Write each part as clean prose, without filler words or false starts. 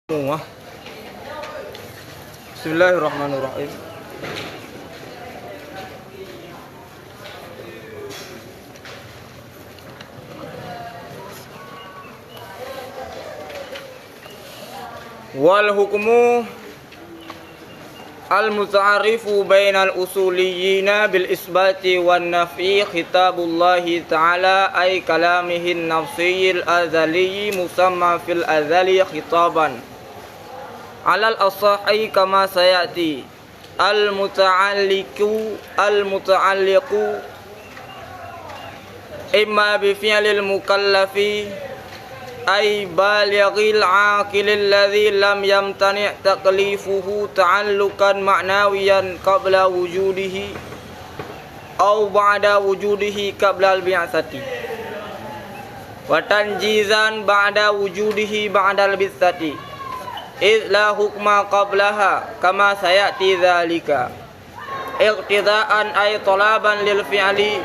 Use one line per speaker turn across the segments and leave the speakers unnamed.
Semua. Bismillahirrahmanirrahim. Wal hukmu al-muta'arifu bainal usuliyina bil isbati wan naf'i khitabullahi ta'ala ay kalamihin nafsiyil azali musamma fil azali khitaban alal asahi kama sayati al-muta'alliqu imma bi fi'lil mukallafi ay balighil aqilil ladzi lam yamtani' taklifuhu ta'alluqan ma'nawiyan qabla wujudihi aw ba'da wujudihi qabla al-bi'tsati wa tanjizan ba'da wujudihi ba'da al-bi'tsati id la hukma qablaha kama sayati dzalika iqtidaan ay talaban lil fi'li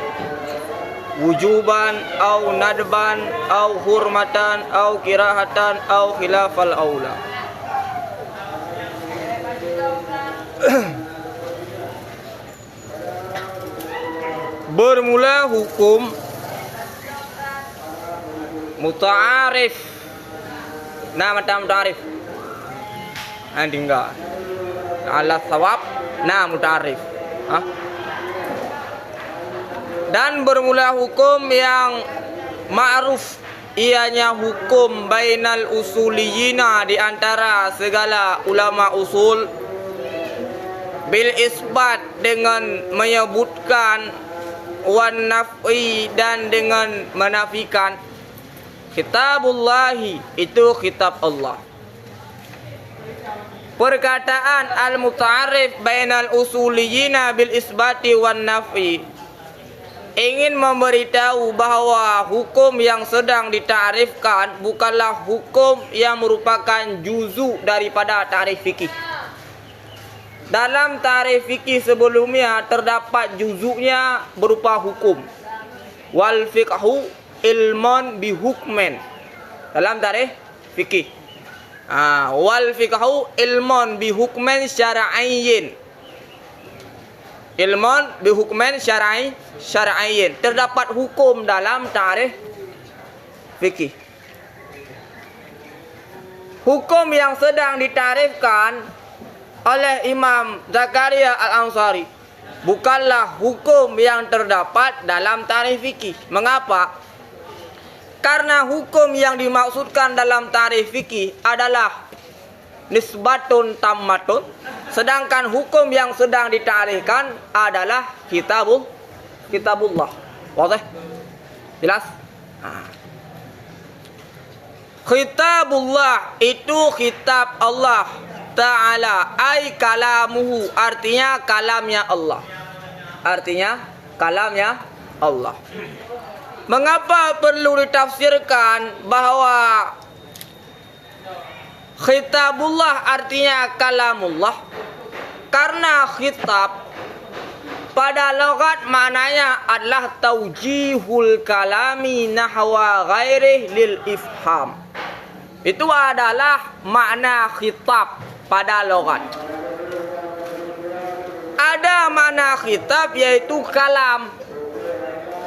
wujuban au nadban au hurmatan au kirahatan au khilafal aula. Bermula hukum muta'arif. Nah, mata muta'arif enggak ala sawab. Nah, muta'arif dan bermula hukum yang ma'ruf, ianya hukum bainal usuliyina, di antara segala ulama usul, bil isbat, dengan menyebutkan, wan naf'i, dan dengan menafikan. Kitabullahi, itu kitab Allah. Perkataan al-muta'arif bainal usuliyina bil isbati wan naf'i ingin memberitahu bahwa hukum yang sedang ditarifkan bukanlah hukum yang merupakan juzu daripada tarif fikih. Dalam tarif fikih sebelumnya terdapat juzunya berupa hukum. Wal fiqhu ilmun bihukmen. Dalam tarif fikih. Wal fiqhu ilmun bihukmen syara'iyyin. Ilmun bihukmen syar'iyyin. Terdapat hukum dalam tarikh fikih. Hukum yang sedang ditarifkan oleh Imam Zakaria Al-Ansari bukanlah hukum yang terdapat dalam tarikh fikih. Mengapa? Karena hukum yang dimaksudkan dalam tarikh fikih adalah nisbatun tammatun, sedangkan hukum yang sedang ditarifkan adalah kitabullah. Wadah? Jelas? Kitabullah itu kitab Allah Ta'ala, ay kalamuhu, artinya kalamnya Allah. Artinya kalamnya Allah. Mengapa perlu ditafsirkan bahwa khitabullah artinya kalamullah? Karena khitab pada logat maknanya adalah taujihul kalami nahwa ghairih lil ifham. Itu adalah makna khitab pada logat. Ada makna khitab yaitu kalam.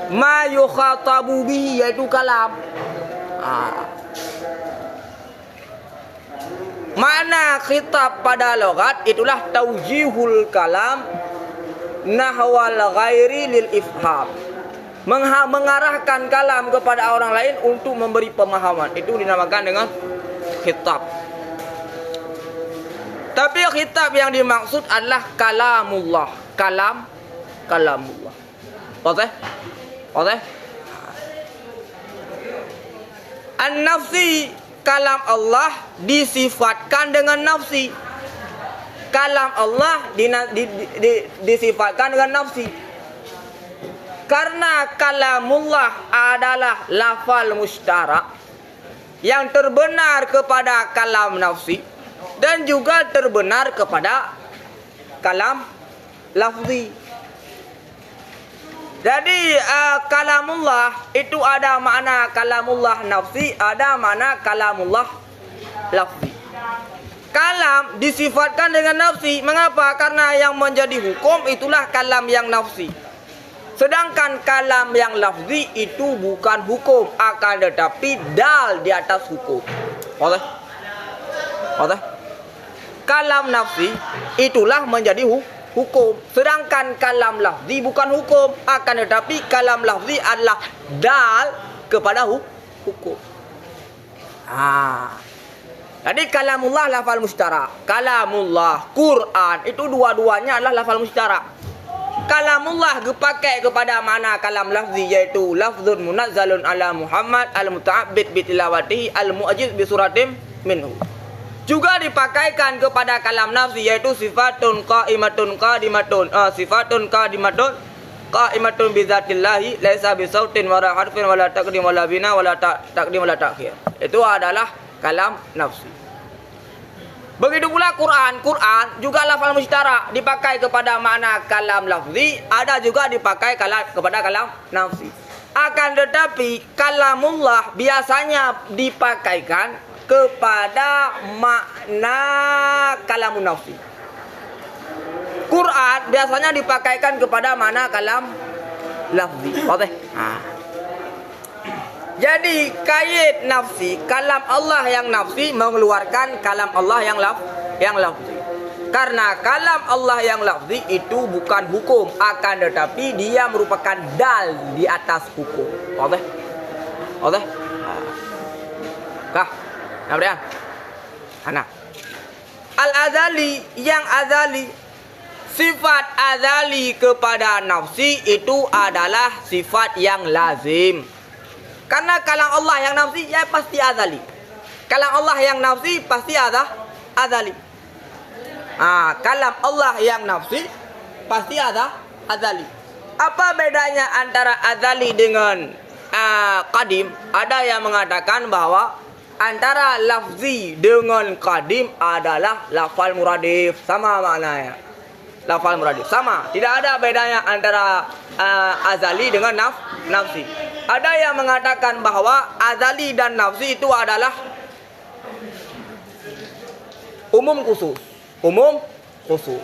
Ma yukhatabu bihi, yaitu kalam. Makna khitab pada logat itulah taujihul kalam nahwal ghairi lil ifham. Mengarahkan kalam kepada orang lain untuk memberi pemahaman. Itu dinamakan dengan khitab. Tapi khitab yang dimaksud adalah kalamullah. Kalamullah. Oke? An-nafsi, kalam Allah disifatkan dengan nafsi. Kalam Allah disifatkan dengan nafsi. Karena kalamullah adalah lafal mustarak yang terbenar kepada kalam nafsi dan juga terbenar kepada kalam lafzi. Jadi kalamullah itu ada makna kalamullah nafsi, ada makna kalamullah lafzi. Kalam disifatkan dengan nafsi. Mengapa? Karena yang menjadi hukum itulah kalam yang nafsi. Sedangkan kalam yang lafzi itu bukan hukum, akan tetapi dal di atas hukum. Boleh? Boleh? Kalam nafsi itulah menjadi hukum. Sedangkan kalam lafzi bukan hukum, akan tetapi kalam lafzi adalah dal kepada hukum. Jadi kalamullah lafal mustarak, kalamullah Quran itu dua-duanya adalah lafal mustarak. Kalamullah dipakai kepada makna kalam lafzi, yaitu lafzun munazzalun ala Muhammad al-muta'abbid bi tilawatihi al-mu'jiz bi suratim minhu. Juga dipakaikan kepada kalam nafsi, yaitu sifatun qa'imatun qadimatun, sifatun qadimatun qa'imatun bi dzatillahi laisa bi sautin wala harfin wala taqdim wala bina wala taqdim wala ta'khir. Itu adalah kalam nafsi. Begitu pula Quran juga lafal mustarak, dipakai kepada makna kalam lafzi, ada juga dipakai kepada kalam nafsi. Akan tetapi kalamullah biasanya dipakaikan kepada makna kalamun nafsi. Quran biasanya dipakaikan kepada makna kalam lafzi. Boleh? Jadi kait nafsi, kalam Allah yang nafsi mengeluarkan kalam Allah yang lafzi. Karena kalam Allah yang lafzi itu bukan hukum, akan tetapi dia merupakan dal di atas hukum. Boleh? Boleh? Kah? Namanya? Anak. Al-azali, yang azali, sifat azali kepada nafsi itu adalah sifat yang lazim. Karena kalam Allah yang nafsi ya pasti azali. Kalam Allah yang nafsi pasti azali. Kalam Allah yang nafsi pasti azali. Apa bedanya antara azali dengan qadim? Ada yang mengatakan bahwa antara lafzi dengan qadim adalah lafal muradif, sama maknanya. Lafal muradif sama, tidak ada bedanya antara azali dengan nafsi. Ada yang mengatakan bahwa azali dan nafsi itu adalah umum khusus. Umum khusus.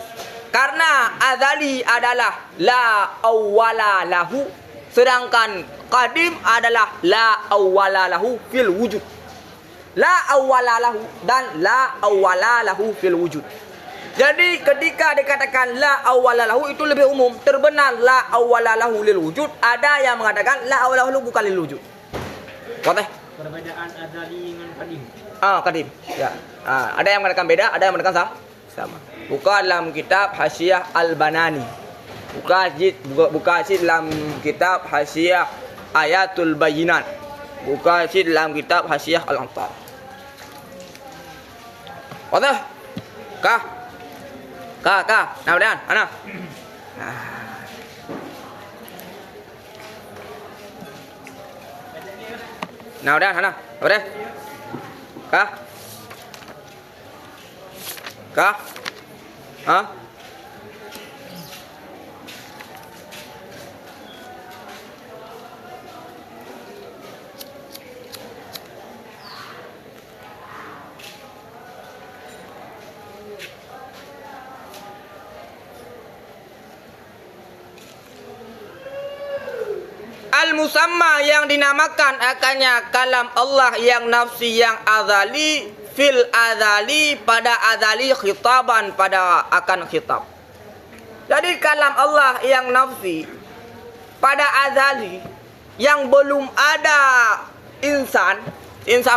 Karena azali adalah la awwala lahu, sedangkan qadim adalah la awwala lahu fil wujud. La awwala lahu dan la awwala lahu fil wujud. Jadi ketika dikatakan la awwala lahu itu lebih umum, terbenar la awwala lahu lil wujud. Ada yang mengatakan la awwala lahu bukan lil wujud. Boleh?
Perbedaan azali dengan qadim.
Qadim. Ya. Ada yang mengatakan beda, ada yang mengatakan sama. Buka dalam kitab Hasyiah Al-Banani. Buka dalam kitab Hasyiah Ayatul Bayyinat. Buka dalam kitab Hasyiah Al-Antar. Boleh? Kah? Nah, udah, ana. Nah, udah, ana. Udah. Kah? Al-musamma yang dinamakan akannya kalam Allah yang nafsi yang azali fil azali pada azali khitaban pada akan khitab. Jadi kalam Allah yang nafsi pada azali yang belum ada insan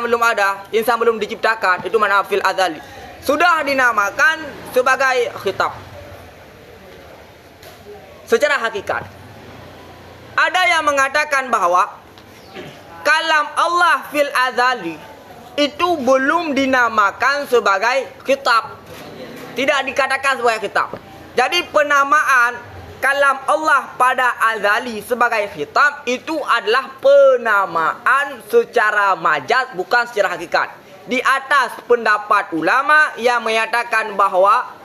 belum ada, insan belum diciptakan, itu mana fil azali. Sudah dinamakan sebagai khitab. Secara hakikat ada yang mengatakan bahwa kalam Allah fil azali itu belum dinamakan sebagai kitab. Tidak dikatakan sebagai kitab. Jadi penamaan kalam Allah pada azali sebagai kitab itu adalah penamaan secara majaz, bukan secara hakikat. Di atas pendapat ulama yang menyatakan bahwa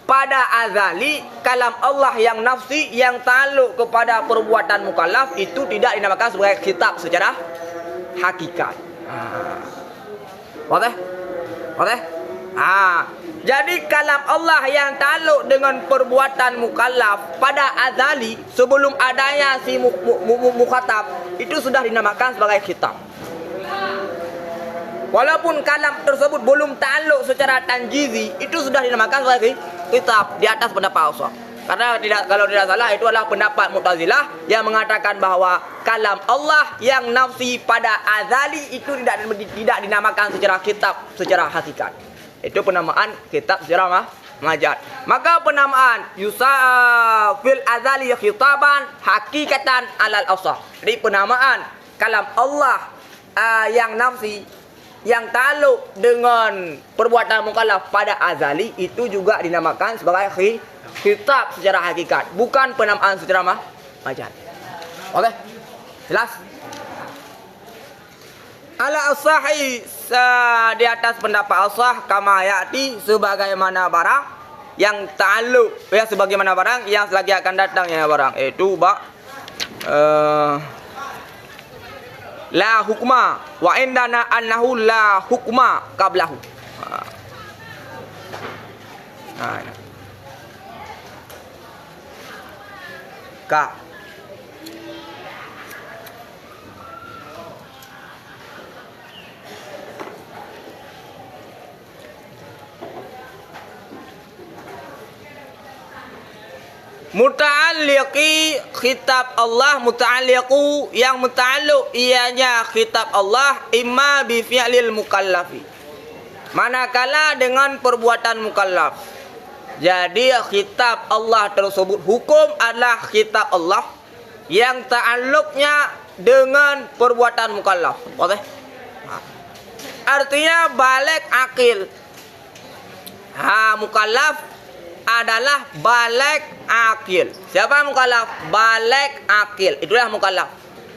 pada azali kalam Allah yang nafsi yang ta'alluq kepada perbuatan mukallaf itu tidak dinamakan sebagai kitab secara hakikat. Boleh? Jadi kalam Allah yang ta'alluq dengan perbuatan mukallaf pada azali sebelum adanya si mukhatab itu sudah dinamakan sebagai khitab. Walaupun kalam tersebut belum ta'alluq secara tanjizi, itu sudah dinamakan sebagai khitab di atas pendapat Ash'ari. Karena kalau tidak salah itu adalah pendapat Mu'tazilah yang mengatakan bahwa kalam Allah yang nafsi pada azali itu tidak dinamakan secara khitab, secara hakikat. Itu penamaan kitab secara majaz. Maka penamaan fil azali khitaban hakikatan alal asah. Jadi penamaan kalam Allah yang nafsi yang ta'alluq dengan perbuatan mukallaf pada azali itu juga dinamakan sebagai khitab secara hakikat, bukan penamaan secara majaz. Oke? Jelas? Ala asahi di atas pendapat asah kama ya'ti sebagaimana barang yang ta'alluq ya sebagaimana barang yang selagi akan datangnya barang itu la hukma wa indana annahu la hukma qablahu. Ka muta'alliqi khitab Allah muta'alliqu yang muta'alluq ianya khitab Allah imma bi fi'lil mukallafi manakala dengan perbuatan mukallaf. Jadi khitab Allah tersebut hukum adalah khitab Allah yang ta'alluqnya dengan perbuatan mukallaf. Oke? Artinya balik akil. Mukallaf adalah balik akil. Siapa mukallaf? Balik akil. Itulah mukallaf.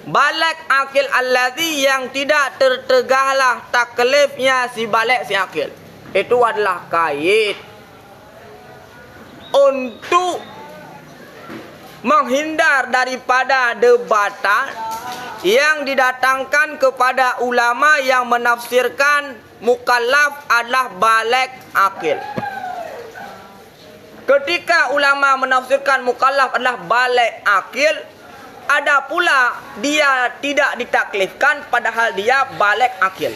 Balik akil alladzi yang tidak tertegahlah taklifnya si balik si akil. Itu adalah kait untuk menghindar daripada debatan yang didatangkan kepada ulama yang menafsirkan mukallaf adalah balik akil. Ketika ulama menafsirkan mukallaf adalah balik akil, ada pula dia tidak ditaklifkan padahal dia balik akil.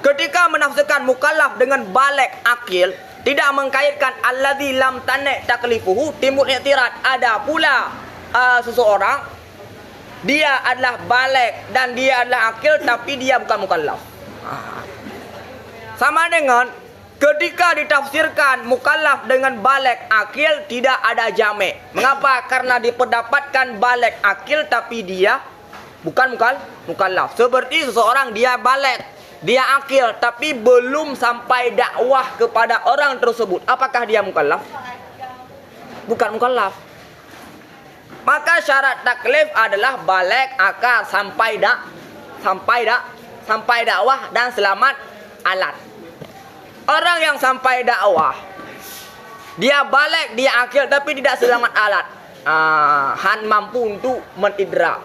Ketika menafsirkan mukallaf dengan balik akil, tidak mengkaitkan alladzi lam tane taklifuhu, timbul i'tirad. Ada pula seseorang dia adalah balik dan dia adalah akil tapi dia bukan mukallaf. Sama dengan ketika ditafsirkan mukallaf dengan balik akil tidak ada jamek. Mengapa? Karena diperdapatkan balik akil tapi dia bukan mukallaf. Seperti seseorang dia balik, dia akil tapi belum sampai dakwah kepada orang tersebut. Apakah dia mukallaf? Bukan mukallaf. Maka syarat taklif adalah balik akal sampai dakwah dan selamat alat. Orang yang sampai dakwah, dia balik, dia akil tapi tidak selamat alat. Mampu untuk menidrak.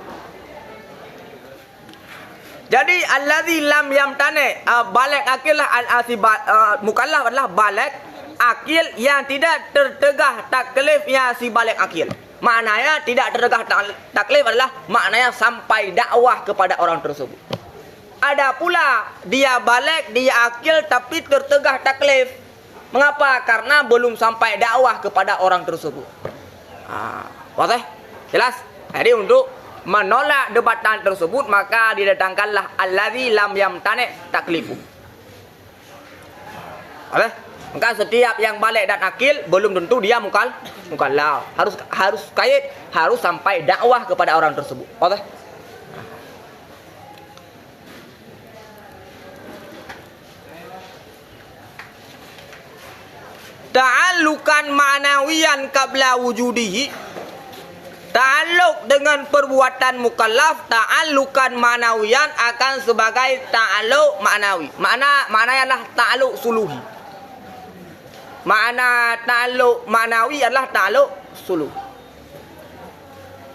Jadi allazi lam yamtane balik akil lah mukallaf adalah balik akil yang tidak tertegah taklifnya si balik akil. Maknanya tidak tertegah taklif adalah maknanya sampai dakwah kepada orang tersebut. Ada pula dia balik, dia akil tapi tertegah taklif. Mengapa? Karena belum sampai dakwah kepada orang tersebut. Oke? Jelas? Jadi untuk menolak debatan tersebut maka didatangkanlah allazi lam yamtane taklifu. Oke? Maka setiap yang balik dan akil belum tentu dia mukallaf. Harus kait, harus sampai dakwah kepada orang tersebut. Oke? Ta'allukan ma'nawiyan qabla wujudihi. Ta'alluq dengan perbuatan mukallaf, ta'allukan ma'nawiyan akan sebagai ta'alluq ma'nawi. Maknanya adalah ta'alluq suluhi. Makna ta'alluq ma'nawi adalah ta'alluq suluh.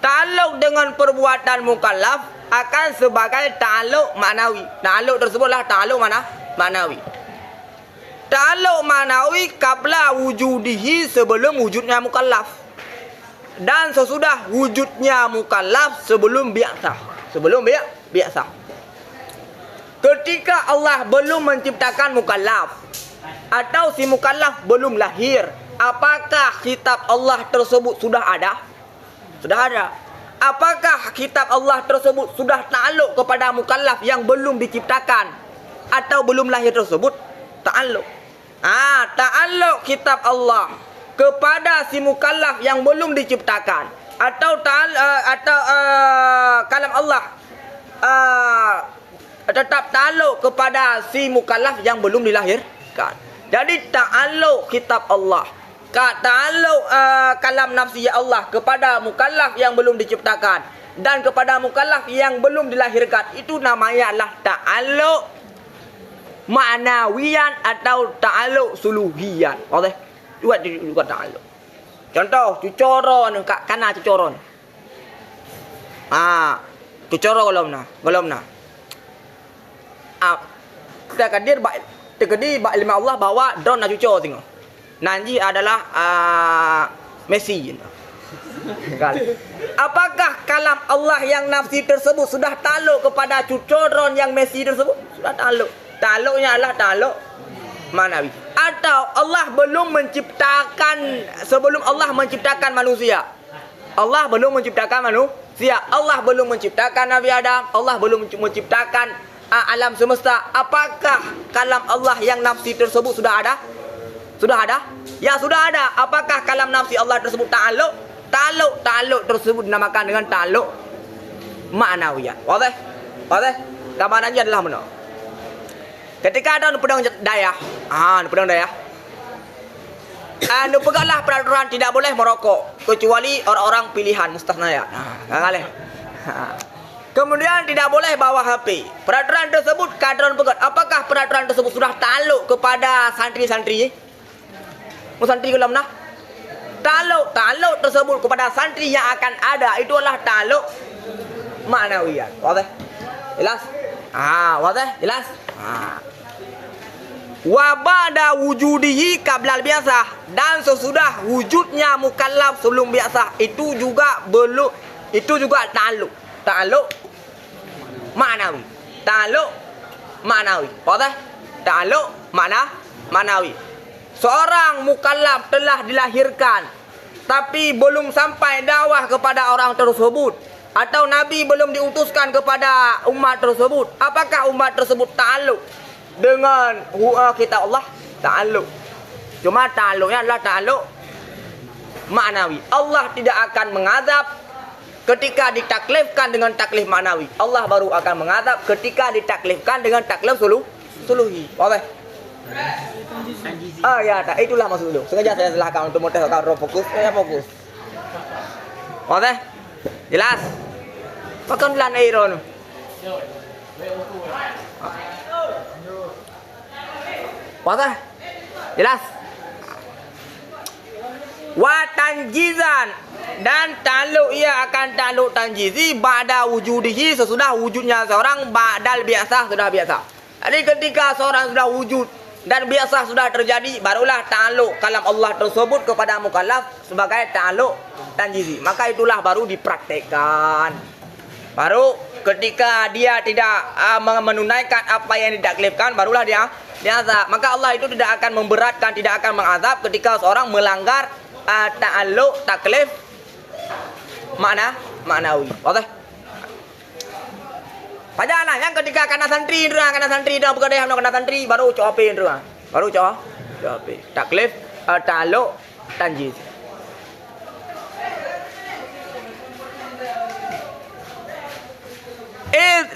Ta'alluq dengan perbuatan mukallaf akan sebagai ta'alluq ma'nawi. Ta'alluq tersebut adalah ta'alluq ma'nawi. ta'alluq ma'nawi qabla wujudihi, sebelum wujudnya mukallaf, dan sesudah wujudnya mukallaf, sebelum biasa. Sebelum biasa. Ketika Allah belum menciptakan mukallaf atau si mukallaf belum lahir, apakah kitab Allah tersebut sudah ada? Sudah ada. Apakah kitab Allah tersebut sudah ta'alluq kepada mukallaf yang belum diciptakan atau belum lahir tersebut? Ta'alluq. Ta'alluq kitab Allah kepada si mukallaf yang belum diciptakan atau kalam Allah tetap ta'alluq kepada si mukallaf yang belum dilahirkan. Jadi ta'alluq kitab Allah, ta'alluq kalam nafsi Allah kepada mukallaf yang belum diciptakan dan kepada mukallaf yang belum dilahirkan, itu namanya adalah ta'alluq ma'nawiyan atau ta'alluq suluhiyan. Boleh? Juga ta'alluq. Contoh, cucoro anu kak kana cucoron. Cucoro golomna. Terkedi ilmu Allah bahwa drone na cucor tengok. Nanji adalah Messi. Apakah kalam Allah yang nafsi tersebut sudah ta'alluq kepada cucoron yang Messi tersebut? Sudah ta'alluq. Ta'alluqnya adalah ta'alluq manawi. Atau Allah belum menciptakan, sebelum Allah menciptakan manusia, Allah belum menciptakan manusia, Allah belum menciptakan Nabi Adam, Allah belum menciptakan alam semesta. Apakah kalam Allah yang nafsi tersebut sudah ada? Sudah ada? Ya, sudah ada. Apakah kalam nafsi Allah tersebut ta'alluq? Ta'alluq tersebut dinamakan dengan ta'alluq ma'nawiyah. Wadah? Gambarannya adalah mana? Ketika ada pedang dayah, pedang dayah, peganglah peraturan tidak boleh merokok kecuali orang-orang pilihan mustasnaya. Kemudian tidak boleh bawa HP. Peraturan tersebut kadron pegat. Apakah peraturan tersebut sudah ta'alluq kepada santri-santri? Santri kelam nah? Ta'alluq tersebut kepada santri yang akan ada, itu adalah ta'alluq ma'nawiyah. Wadah? Jelas? Wadah? Jelas? Wa ba'da wujudihi qablal biasah, dan sesudah wujudnya mukallaf sebelum biasah, itu juga ta'alluq ma'nawi. Wadah? Ta'alluq ma'nawi. Seorang mukallaf telah dilahirkan tapi belum sampai dakwah kepada orang tersebut, atau Nabi belum diutuskan kepada umat tersebut. Apakah umat tersebut ta'alluq dengan kitab Allah? Ta'alluq. Cuma ta'alluqnya adalah ta'alluq ma'nawi. Allah tidak akan mengazab ketika ditaklifkan dengan taklif ma'nawi. Allah baru akan mengazab ketika ditaklifkan dengan taklif suluhi. Boleh? Ya, itulah maksud dulu. Sengaja saya silahkan untuk motor kau fokus, saya fokus. Boleh? Jelas? Makan lan iron. Boleh? Jelas? Wa tanjizan, dan ta'alluq ia akan ta'alluq tanjizi ba'da wujudihi, sesudah wujudnya seorang, ba'dal biasa, sudah biasa. Jadi ketika seorang sudah wujud dan biasa sudah terjadi, barulah ta'alluq kalam Allah tersebut kepada mukallaf sebagai ta'alluq tanjizi. Maka itulah baru dipraktekkan. Baru ketika dia tidak menunaikan apa yang ditaklifkan, barulah dia azab. Maka Allah itu tidak akan memberatkan, tidak akan mengazab ketika seorang melanggar ta'alluq taklif ma'nawi. Oke? Pajalah yang ketika kena santri dah bergadai kena santri, baru coapin doang. Baru coapin. Taklif ta'alluq tanjiz.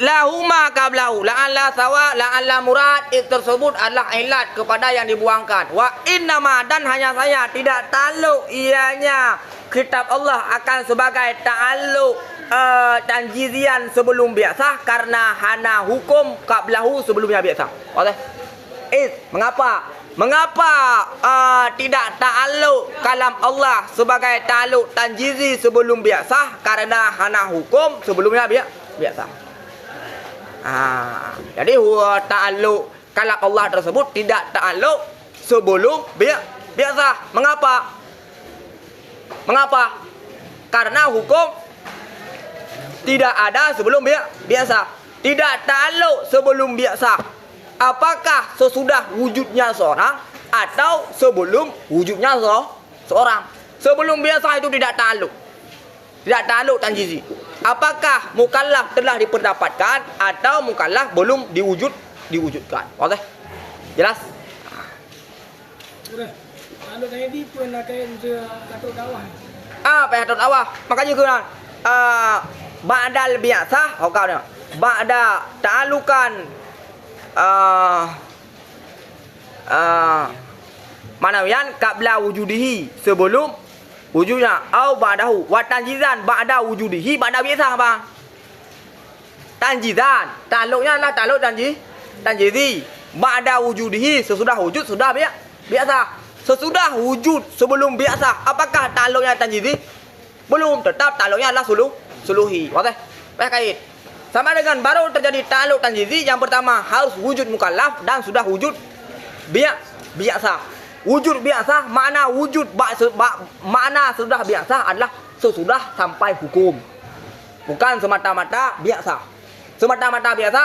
Lahuma qablahu la'alla sawa la'alla murad, tersebut adalah ilat kepada yang dibuangkan. Wa innama, dan hanya saya tidak ta'alluq ianya kitab Allah akan sebagai ta'alluq tanjizian sebelum biasa, karena hana hukum qablahu sebelumnya biasa. Boleh? Mengapa tidak ta'alluq kalam Allah sebagai ta'alluq tanjizi sebelum biasa? Karena hana hukum sebelumnya biasa. Jadi ta'alluq kalam Allah tersebut tidak ta'alluq sebelum biasa. Mengapa? Karena hukum tidak ada sebelum biasa. Tidak ta'alluq sebelum biasa. Apakah sesudah wujudnya seorang atau sebelum wujudnya seorang? Sebelum biasa itu tidak ta'alluq. Tidak ta'alluq tanjizi. Apakah mukallaf telah diperdapatkan atau mukallaf belum diwujudkan? Oke? Jelas?
Sudah. Kalau tadi pun nak kain katul kawah.
Pahatot awah. Makanya kena ba'dal biasa, kau ni. Ba'da ta'alukan manawian qabla wujudihi, sebelum wujudnya, au ba'dahu wa tanjizan ba'da wujudihi, ba'da biasa apa? Tanjizan, ta'alluqnya adalah ta'alluq tanjizi. Ba'da wujudihi, sesudah wujud sudah biasa. Sesudah wujud sebelum biasa, apakah ta'alluqnya tanjizi? Belum, tetap ta'alluqnya adalah suluhi. Wadah? Baik kait. Sama dengan baru terjadi ta'alluq tanjizi, yang pertama harus wujud mukallaf dan sudah wujud biasa. Wujud biasa, makna wujud makna sudah biasa adalah sesudah sampai hukum. Bukan semata-mata biasa. Semata-mata biasa,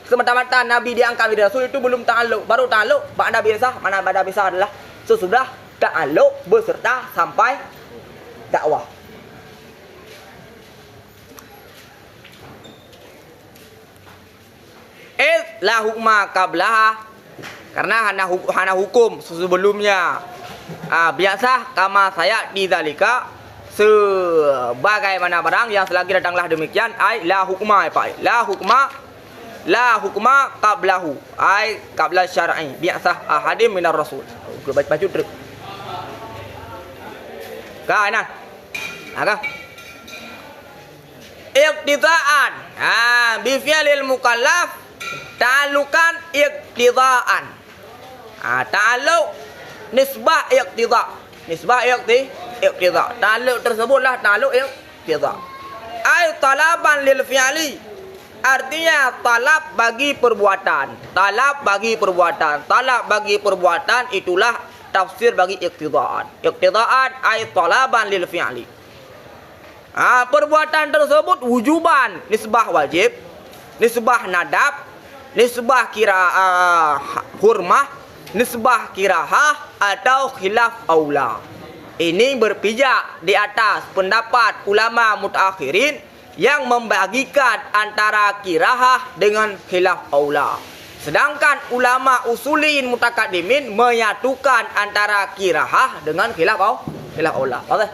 semata-mata Nabi diangkat menjadi Rasul itu belum ta'alluq. Baru ta'alluq ba'da biasa. Makna ba'da biasa adalah sesudah ta'alluq beserta sampai dakwah. La hukma qablaha, karena hana hukum sebelumnya biasa kama saya di zalika, sebagaimana barang yang selagi datanglah demikian. Ai la hukma la hukma qablahu, ai qabla syar'i biasa ahadim minar rasul. Baca truk kanan agak iqtidaan bi fi'lil mukallaf, ta'allukan iqtidaan. Ta'alluq nisbah iqtida. Ta'alluq tersebutlah ta'alluq iqtida. Ay talaban lil fi'li, artinya talab bagi perbuatan. Talab bagi perbuatan itulah tafsir bagi iqtidaan. Iqtidaan ay talaban lil fi'li. Perbuatan tersebut wujuban, nisbah wajib, nisbah nadab, nisbah hurmah, nisbah kirahah atau khilaf aula. Ini berpijak di atas pendapat ulama mutaakhirin yang membagikan antara kirahah dengan khilaf aula. Sedangkan ulama usuliyin mutakaddimin menyatukan antara kirahah dengan khilaf aula. Oke?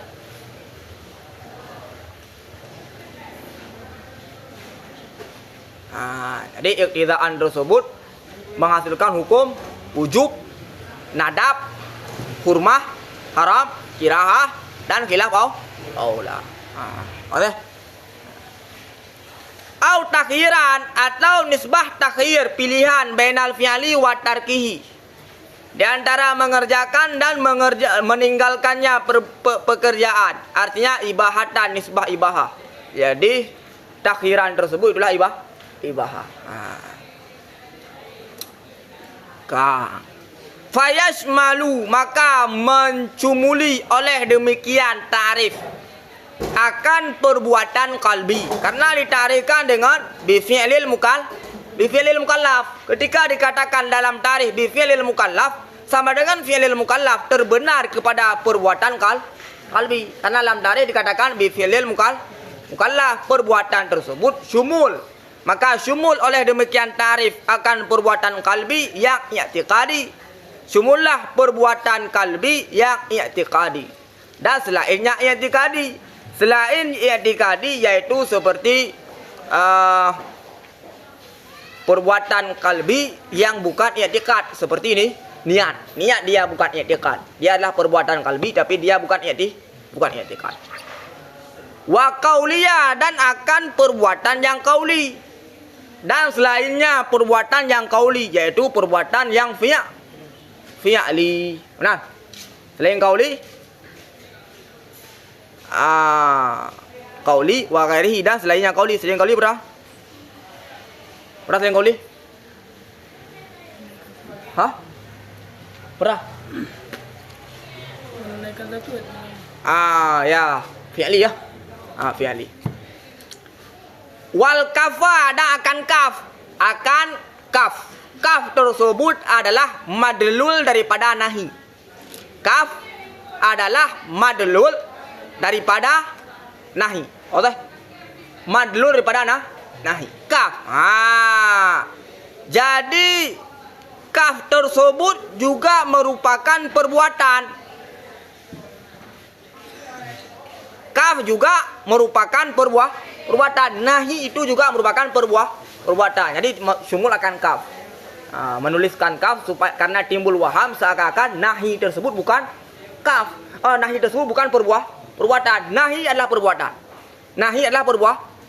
Jadi iqtidaan tersebut menghasilkan hukum wujub, nadab, hurmah, haram, kirahah dan khilaf aula. Oke? Au takhyiran, atau nisbah takhir, pilihan bainal fi'li wa tarkihi, di antara mengerjakan dan meninggalkannya pekerjaan. Artinya ibahatan, nisbah ibahah. Jadi takhyiran tersebut itulah ibahah. Fayashmalu, maka mencumuli oleh demikian tarif akan perbuatan qalbi, karena ditarifkan dengan bifi'lil mukallaf. Ketika dikatakan dalam tarif bifi'lil mukallaf, sama dengan fi'lil mukallaf terbenar kepada perbuatan qalbi, karena dalam tarif dikatakan bifi'lil mukallaf, perbuatan tersebut syumul. Maka syumul oleh demikian tarif akan perbuatan kalbi yang i'tiqadi. Syumullah perbuatan kalbi yang i'tiqadi. Dan selainnya i'tiqadi. Selain i'tiqadi yaitu seperti perbuatan kalbi yang bukan i'tiqad. Seperti ini, niat. Niat dia bukan i'tiqad. Dia adalah perbuatan kalbi tapi dia bukan i'tiqad. Wa qauliyah, dan akan perbuatan yang qauli. Dan selainnya perbuatan yang qauli, yaitu perbuatan yang fi'li. Nah, selain qauli, qauli wa ghairihi, dan selainnya qauli. Selain qauli berapa? Berapa selain qauli? Hah? Pernah?
Menunaikan zakat.
Ya, fi'li ya. Fi'li. Wal kafa dan akan kaf. Akan kaf. Kaf tersebut adalah madlul daripada nahi. Kaf adalah madlul daripada nahi. Oke? Madlul daripada nahi. Kaf. Jadi kaf tersebut juga merupakan perbuatan. Kaf juga merupakan perbuatan. Nahi itu juga merupakan perbuatan. Jadi sumul akan kaf. Menuliskan kaf supaya karena timbul waham seakan-akan nahi tersebut bukan kaf. Nahi tersebut bukan perbuatan. Nahi adalah perbuatan. Nahi adalah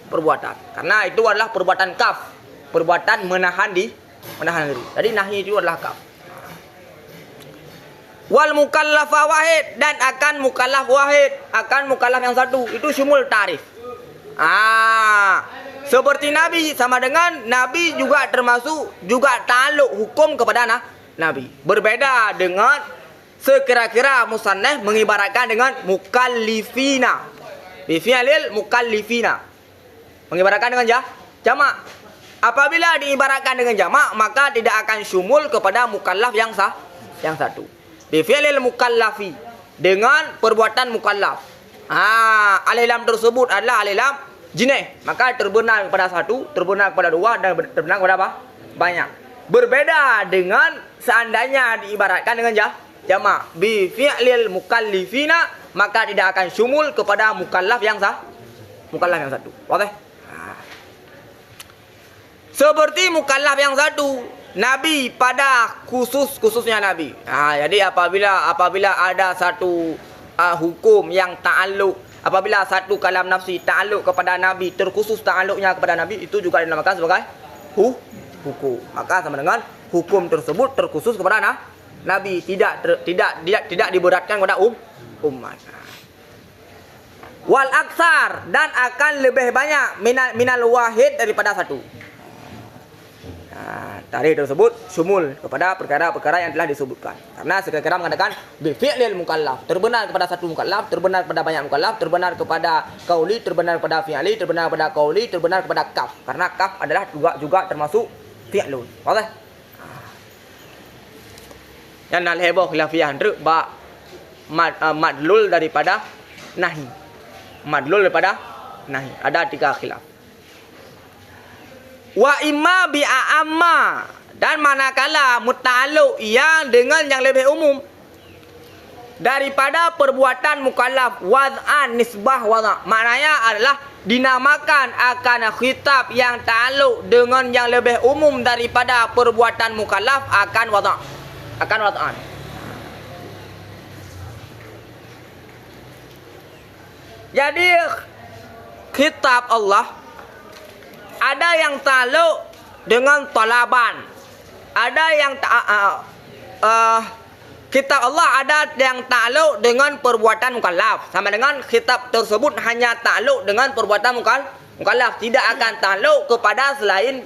perbuatan. Karena itu adalah perbuatan kaf. Perbuatan menahan diri. Jadi nahi itu adalah kaf. Wal mukallafa wahid dan akan mukallaf wahid, akan mukallaf yang satu itu syumul ta'rif. Seperti Nabi, sama dengan Nabi juga termasuk juga ta'alluq hukum kepada Nabi. Berbeda dengan sekira-kira musannaf mengibaratkan dengan mukallifina. Bi fi'lil mukallifina. Mengibaratkan dengan jamak. Apabila diibaratkan dengan jamak, maka tidak akan syumul kepada mukallaf yang satu. Bi fi'lil mukallafi, dengan perbuatan mukallaf. Alif lam tersebut adalah alif lam jinih, maka terbenar kepada satu, terbenar kepada dua, dan terbenar kepada apa? Banyak. Berbeda dengan seandainya diibaratkan dengan jamak. Bi fi'lil mukallifina, maka tidak akan syumul kepada mukallaf yang satu. Oke? Seperti mukallaf yang satu, Nabi pada khususnya Nabi. Jadi apabila ada satu hukum yang ta'alluq, apabila satu kalam nafsi ta'alluq kepada Nabi, terkhusus ta'alluqnya kepada Nabi, itu juga dinamakan sebagai hukum. Maka sama dengan hukum tersebut terkhusus kepada Nabi, tidak diberatkan kepada umat. Wal aksar dan akan lebih banyak minal wahid daripada satu. Tarikh tersebut sumul kepada perkara-perkara yang telah disebutkan. Karena sekira-kira mengatakan bi fi'lil mukallaf, terbenar kepada satu mukallaf, terbenar kepada banyak mukallaf, terbenar kepada qauli, terbenar kepada fi'li, terbenar kepada qauli, terbenar kepada kaf. Karena kaf adalah juga termasuk fi'lun. Okey. Yang nal heboh khilafiyah ndruk ba madlul daripada nahi. Madlul daripada nahi. Ada 3 khilaf. Wa imma bi a'amma, dan manakala muta'alluq yang dengan yang lebih umum daripada perbuatan mukallaf, wad'an nisbah wada', maknanya adalah dinamakan akan khitab yang ta'alluq dengan yang lebih umum daripada perbuatan mukallaf akan wada', akan wad'an. Jadi khitab Allah ada yang ta'alluq dengan talaban, ada yang kitab Allah ada yang ta'alluq dengan perbuatan mukallaf. Sama dengan kitab tersebut hanya ta'alluq dengan perbuatan mukallaf, tidak akan ta'alluq kepada selain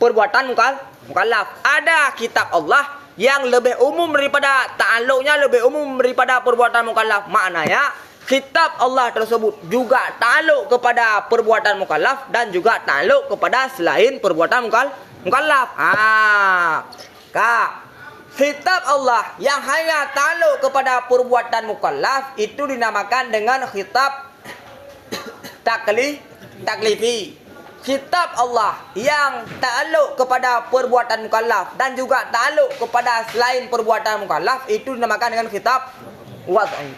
perbuatan mukallaf. Ada kitab Allah yang lebih umum daripada ta'alluqnya, lebih umum daripada perbuatan mukallaf. Maknanya kitab Allah tersebut juga ta'alluq kepada perbuatan mukallaf dan juga ta'alluq kepada selain perbuatan mukallaf. Kitab Allah yang hanya ta'alluq kepada perbuatan mukallaf itu dinamakan dengan kitab taklifi. Kitab Allah yang ta'alluq kepada perbuatan mukallaf dan juga ta'alluq kepada selain perbuatan mukallaf itu dinamakan dengan kitab wad'i.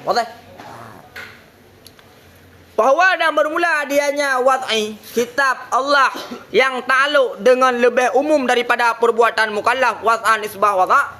Bahwa dan bermula adanya wad'i, kitab Allah yang ta'alluq dengan lebih umum daripada perbuatan mukallaf, wad'an isbah wada',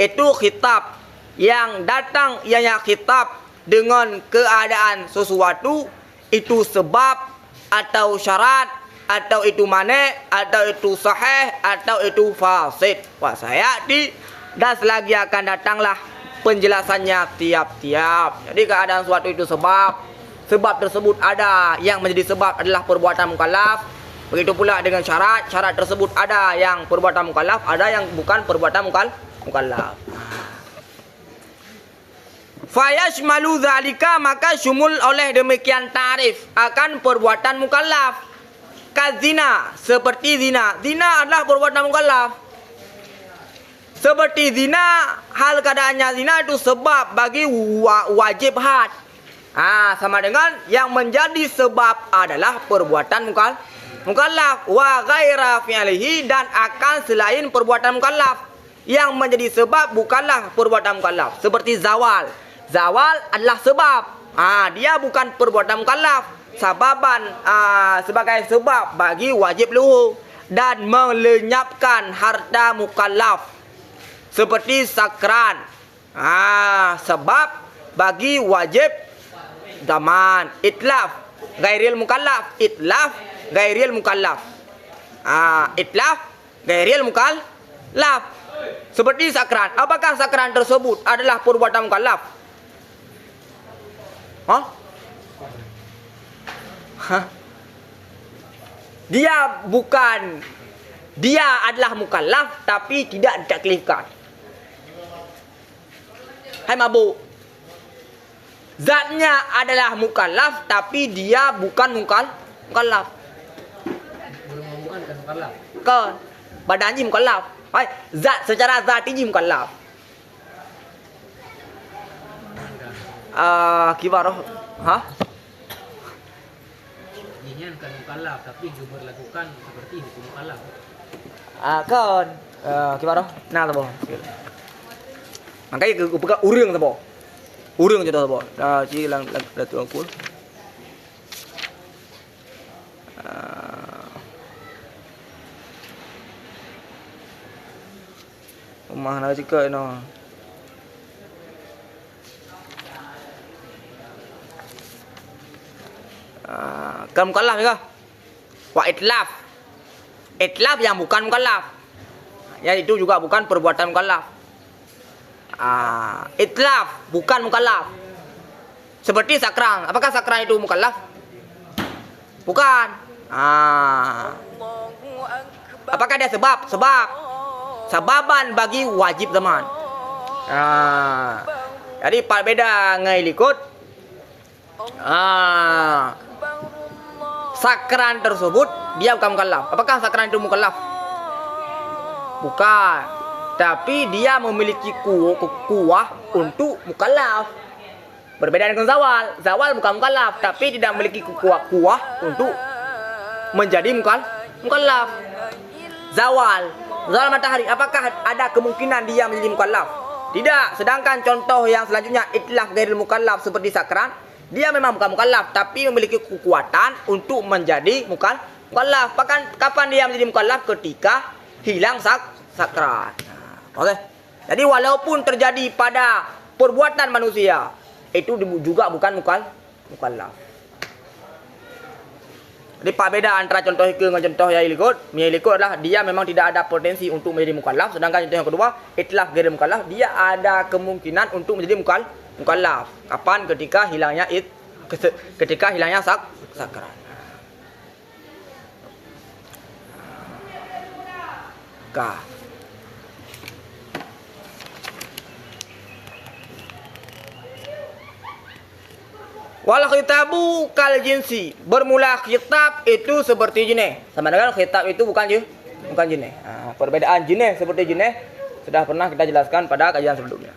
itu kitab yang datang ianya kitab dengan keadaan sesuatu, itu sebab atau syarat, atau itu mane', atau itu sahih, atau itu fasid. Wasayati, dan selagi akan datanglah penjelasannya tiap-tiap. Jadi keadaan sesuatu itu sebab tersebut ada yang menjadi sebab adalah perbuatan mukallaf. Begitu pula dengan syarat tersebut ada yang perbuatan mukallaf, ada yang bukan perbuatan mukallaf. Fayashmalu dzalika, maka syumul oleh demikian tarif akan perbuatan mukallaf. Kazina, seperti zina. Zina adalah perbuatan mukallaf. Seperti zina, hal keadaannya zina itu sebab bagi wajib had. Sama dengan yang menjadi sebab adalah perbuatan mukallaf wa ghaira fi'lihi, dan akan selain perbuatan mukallaf. Yang menjadi sebab bukanlah perbuatan mukallaf. Seperti zawal. Zawal adalah sebab. Dia bukan perbuatan mukallaf. Sababan sebagai sebab bagi wajib luhur dan melenyapkan harta mukallaf. Seperti sakran. Sebab bagi wajib zaman. Itlaf ghairil mukallaf. Itlaf ghairil mukallaf. Itlaf ghairil mukallaf. Seperti sakran. Apakah sakran tersebut adalah perbuatan mukallaf? Dia adalah mukallaf tapi tidak ditaklifkan. Hai mabuk. Zatnya adalah mukallaf tapi dia bukan mukallaf.
Belum ngomongan kan mukallaf.
Kan badannya mukallaf. Hai, zat secara zati mukallaf. Kibarah.
Ini kan mukallaf tapi diberlakukan seperti hukum mukallaf.
Kan kibarah. Nah tu boh. Makanya aku pegang urang tu boh. Urang je tu boh. Ci lang tu aku. Rumah nak juga no. Kan mukallaf juga. Wa itlaf. Itlaf yang bukan mukallaf. Ya itu juga bukan perbuatan mukallaf. Itlaf bukan mukallaf. Seperti sakran. Apakah sakran itu mukallaf? Bukan. Apakah dia sebab? Sababan bagi wajib zaman. Jadi beda ngai likut. Sakran tersebut dia bukan mukallaf. Apakah sakran itu mukallaf? Bukan. Tapi dia memiliki kuah untuk mukallaf. Berbeda dengan zawal. Zawal bukan mukallaf tapi tidak memiliki kuah untuk menjadi mukallaf. Zawal matahari, apakah ada kemungkinan dia menjadi mukallaf? Tidak. Sedangkan contoh yang selanjutnya itlaf ghairil mukallaf seperti sakran, dia memang bukan mukallaf tapi memiliki kekuatan untuk menjadi mukallaf. Kapan dia menjadi mukallaf? Ketika hilang sakran. Okey. Jadi walaupun terjadi pada perbuatan manusia, itu juga bukan mukallaf. Jadi beda antara contoh hikir dengan contoh yang ilikut. Yang ilikut adalah dia memang tidak ada potensi untuk menjadi mukallaf. Sedangkan contoh yang kedua, itlaf ghairil mukallaf, dia ada kemungkinan untuk menjadi mukallaf. Kapan? Ketika hilangnya sakran. Wal khitabu kal jinsi. Bermula khitab itu seperti jenis. Sama dengan khitab itu bukan jenis. Perbedaan jenis seperti jenis sudah pernah kita jelaskan pada kajian sebelumnya.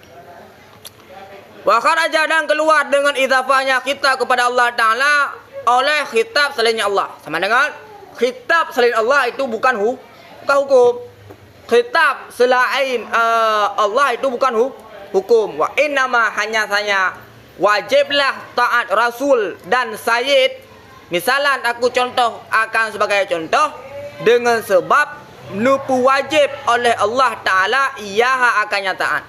Wa kharaja, dan keluar dengan idhafahnya khitab kepada Allah Ta'ala oleh khitab selainnya Allah. Sama dengan khitab selain Allah itu bukan hukum. Khitab selain Allah itu bukan hukum. Wa innama, hanya saja wajiblah taat Rasul dan Sayyid. Misalan aku contoh akan sebagai contoh dengan sebab nupu wajib oleh Allah Ta'ala iyaha akannya taat.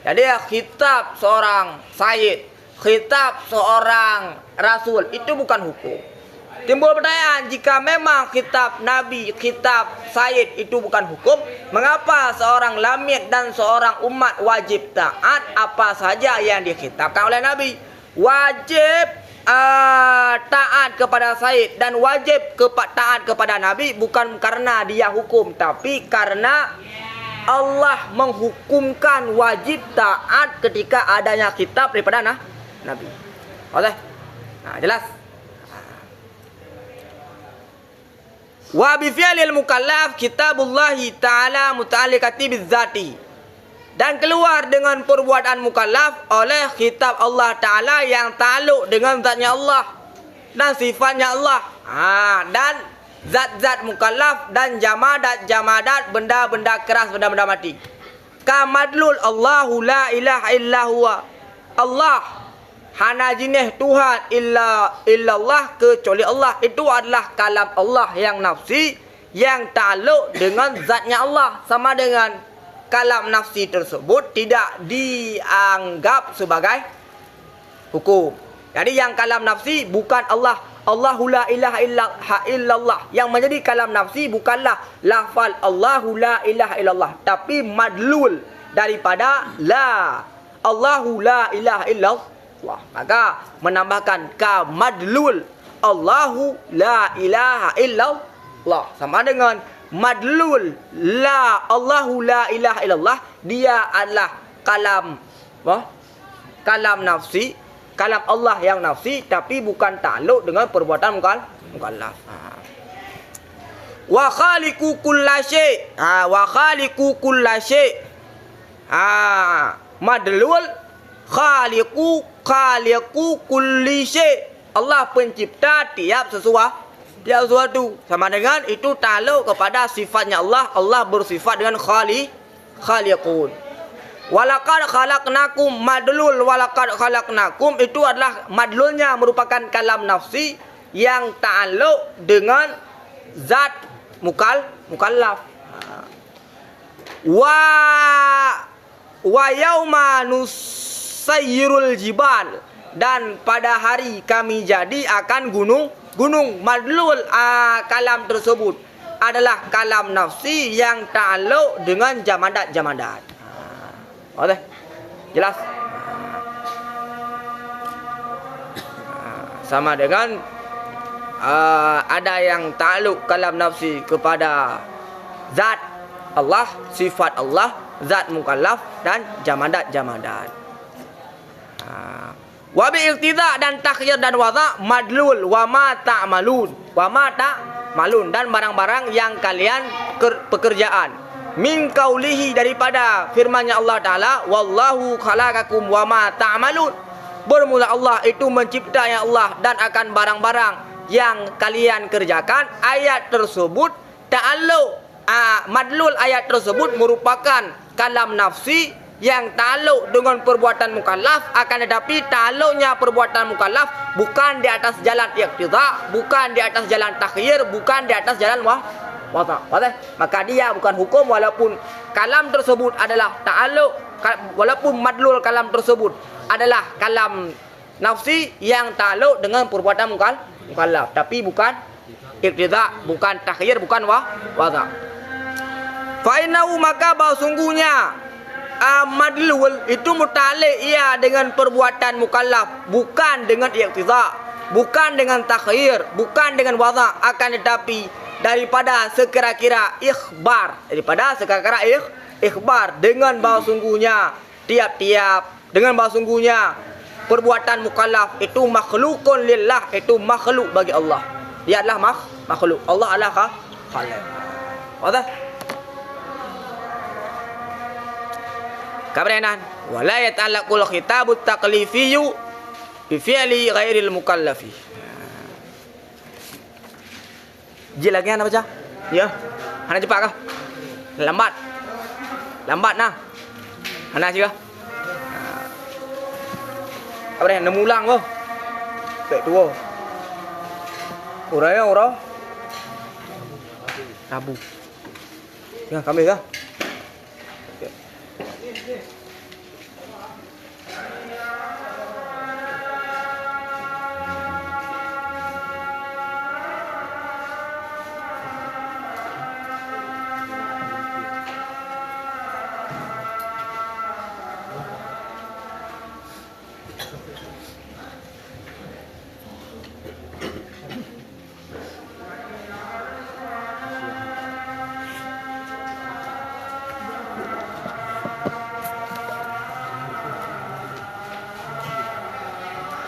Jadi khitab seorang Sayyid, khitab seorang Rasul itu bukan hukum. Timbul pertanyaan, jika memang khitab Nabi, khitab Sayyid itu bukan hukum, mengapa seorang lamid dan seorang umat wajib taat apa saja yang dikhitabkan oleh Nabi? Wajib taat kepada Sayyid dan wajib taat kepada Nabi bukan karena dia hukum, tapi karena Allah menghukumkan wajib taat ketika adanya kitab daripada Nabi. Oke? Nah, jelas. Wa bi fi'lil mukallaf kitabullahi ta'ala muta'alliqati bizzati. Dan keluar dengan perbuatan mukallaf oleh kitab Allah Ta'ala yang ta'alluq dengan zatnya Allah dan sifatnya Allah. Dan zat-zat mukallaf dan jamadat benda-benda keras, benda-benda mati. Kamadlul Allahu la ilaha illa huwa. Allah hana jinih Tuhan illallah kecuali Allah. Itu adalah kalam Allah yang nafsi yang ta'alluq dengan zatnya Allah. Sama dengan kalam nafsi tersebut tidak dianggap sebagai hukum. Jadi yang kalam nafsi bukan Allah. Allahu la ilaha illallah. Yang menjadi kalam nafsi bukanlah lafal Allahu la ilaha illallah, tapi madlul daripada la. Allahu la ilaha illallah. Maka menambahkan ka madlul Allahu la ilaha illallah sama dengan madlul la Allahu la ilaha illallah. Dia adalah kalam kalam nafsi, kalam Allah yang nafsi, tapi bukan ta'alluq dengan perbuatan mukallaf. Wa khaliqu kullasyai. Wa khaliqu kullasyai. Madlul khaliqu kulli syai. Allah pencipta tiap sesuatu. Sama dengan itu ta'alluq kepada sifatnya Allah. Allah bersifat dengan khaliqun. Walaqad khalaqnakum, madlul walaqad khalaqnakum itu adalah madlulnya merupakan kalam nafsi yang ta'alluq dengan zat mukallaf. Wa yauma nusayyirul jibal, dan pada hari kami jadi akan gunung. Madlul kalam tersebut adalah kalam nafsi yang ta'alluq dengan jamadat. Oke, jelas. Sama dengan ada yang ta'alluq kalam nafsi kepada zat Allah, sifat Allah, zat mukallaf dan jamadat. Wa bi iqtida dan takhyir dan wadha madlul wa ma ta'malun. Dan barang-barang yang kalian pekerjaan. Min qaulihi, daripada firman-Nya Allah Ta'ala, wallahu khalaqakum wa ma ta'malun. Bermula Allah itu menciptanya Allah dan akan barang-barang yang kalian kerjakan. Ayat tersebut ta'alluq, madlul ayat tersebut merupakan kalam nafsi yang ta'alluq dengan perbuatan mukallaf. Akan tetapi ta'alluqnya perbuatan mukallaf bukan di atas jalan iqtida, bukan di atas jalan takhyir, bukan di atas jalan wadha. Maka dia bukan hukum walaupun kalam tersebut adalah ta'alluq, walaupun madlul kalam tersebut adalah kalam nafsi yang ta'alluq dengan perbuatan mukallaf, tapi bukan iqtida, bukan takhyir, bukan wadha. Fa innahu, maka bahasungguhnya madlul itu muta'alliq ia dengan perbuatan mukallaf, bukan dengan iqtida, bukan dengan takhyir, bukan dengan wadha, akan tetapi daripada sekira-kira ikhbar, dengan bahasungguhnya dengan bahasungguhnya perbuatan mukallaf itu makhlukun lillah, itu makhluk bagi Allah. Dia adalah makhluk. Allah adalah khaliq. Wadah? Kemudian wala yata'allaqul khitabut taklifiyyu bi fi'li ghairil mukallafi. Ji lagi ana baca? Ya. Ana cepat kah? Lambat nah. Ana juga. Apa dah nemu ulang kau? Tak tua. Orang. Tabu. Ya, kami kah?